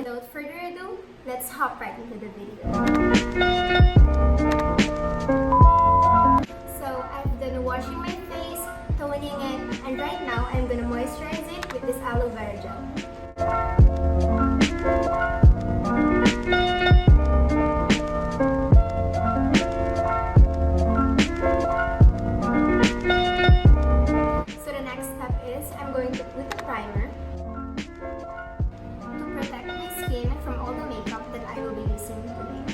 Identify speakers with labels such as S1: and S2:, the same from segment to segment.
S1: without further ado, let's hop right into the video. So I've done washing my face, toning it, and right now I'm gonna moisturize it with this aloe vera gel. So the next step is I'm going to put the primer to protect my skin from all the makeup that I will be using today.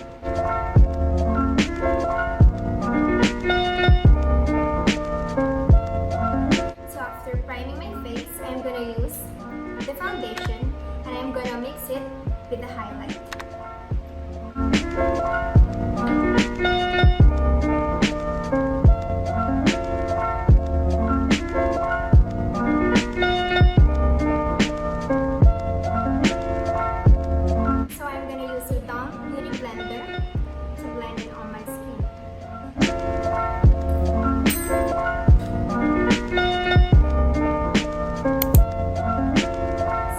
S1: So after priming my face, I'm gonna use the foundation and I'm gonna mix it with the highlight. So I'm gonna use a Tomppabeats blender to blend it on my skin.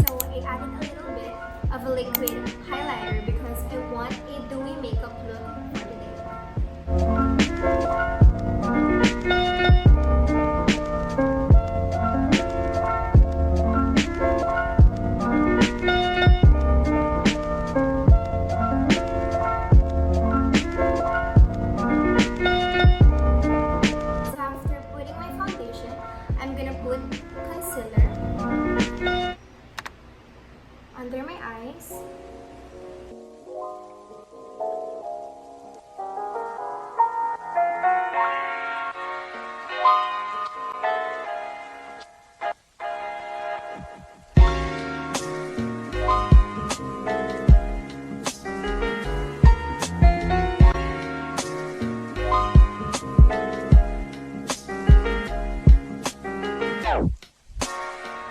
S1: So I added a little bit of a liquid highlighter because I want a dewy makeup look for today. So after putting my foundation, I'm gonna put concealer under my eyes.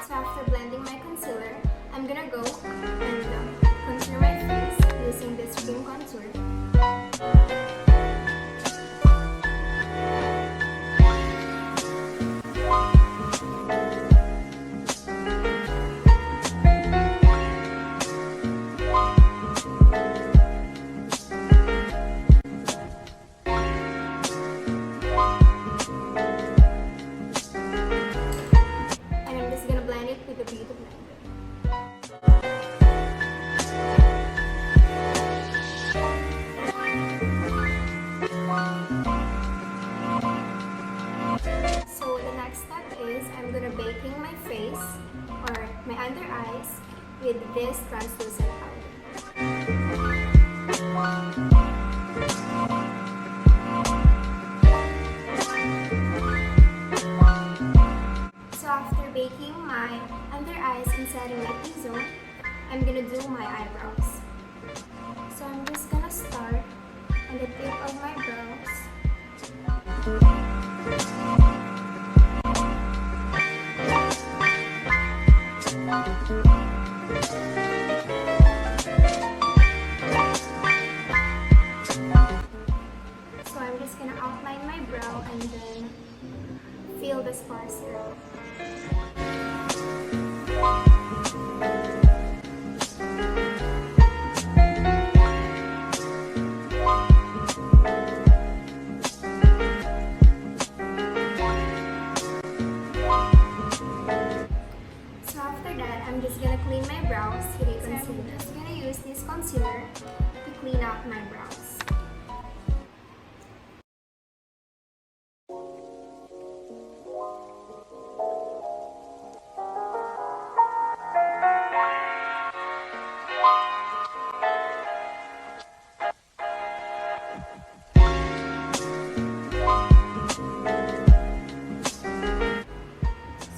S1: So after blending my concealer, I'm gonna go and contour my face using this cream contour. And I'm just gonna blend it with the beauty blender. So the next step is I'm gonna baking my face or my under eyes with this translucent powder. So after baking my under eyes and setting my T-zone, I'm gonna do my eyebrows. So I'm just gonna start on the tip of my brows. So I'm just gonna outline my brow and then fill the sparse area. So after that, I'm just gonna clean my brows with a concealer. I'm just gonna use this concealer to clean out my brows.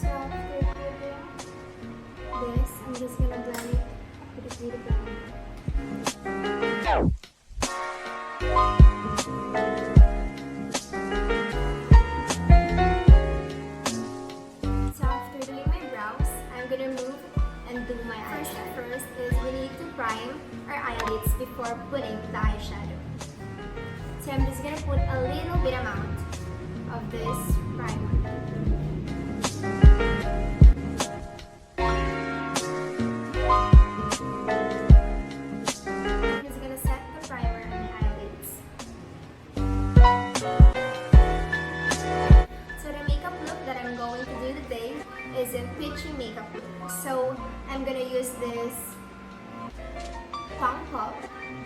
S1: So after putting this, I'm just gonna blend it with a beauty blender. So after doing my brows, I'm gonna move and do my eyeshadow. First is we need to prime our eyelids before putting the eyeshadow. So I'm just gonna put a little bit amount of this primer.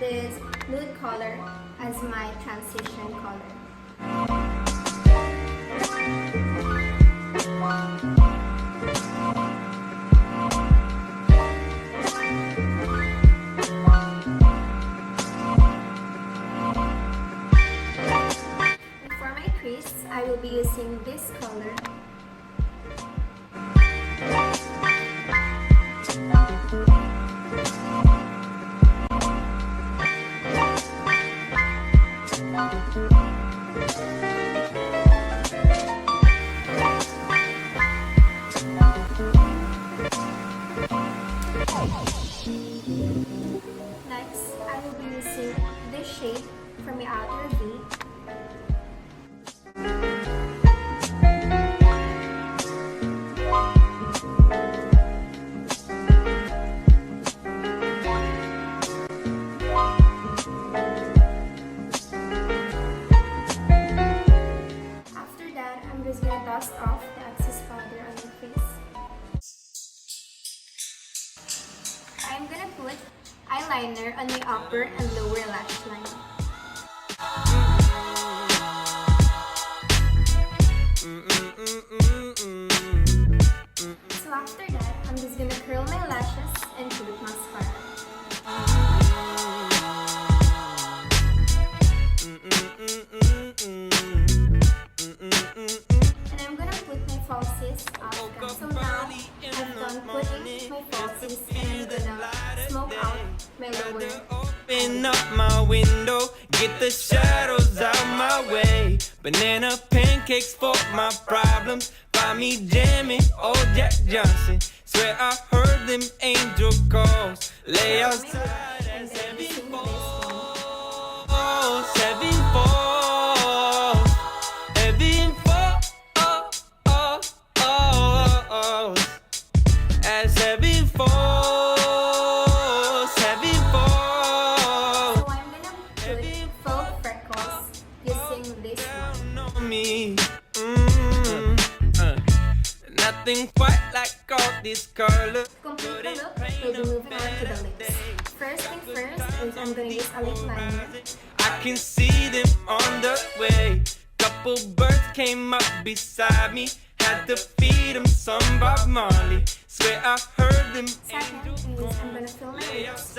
S1: this nude color as my transition color. And for my crease, I will be using this color. Next, I will be using this shade from my Arthurltis. After that, I'm just gonna dust off the excess powder on your face. I'm gonna put eyeliner on my upper and lower lash line. So after that, I'm just gonna curl my lashes and put mascara. And I'm gonna put my falsies after. So now, I've done putting my falsies and I'm gonna smoke out my lower.
S2: Open up my window, get the shadows out my way. Banana pancakes for my problems. Find me jamming, old Jack Johnson. Swear I heard them angel calls. Lay outside and 7-4, 7-4. As 7-4, 7-4.
S1: So I'm gonna put faux freckles using this one.
S2: Me. Nothing quite like all this color.
S1: To complete the look, we'll be moving on to the lips. First thing first is I'm gonna use a lip liner.
S2: I can see them on the way. Couple birds came up beside me. Had to feed them some Bob Marley. Swear I heard them.
S1: Second is I'm gonna fill my lips.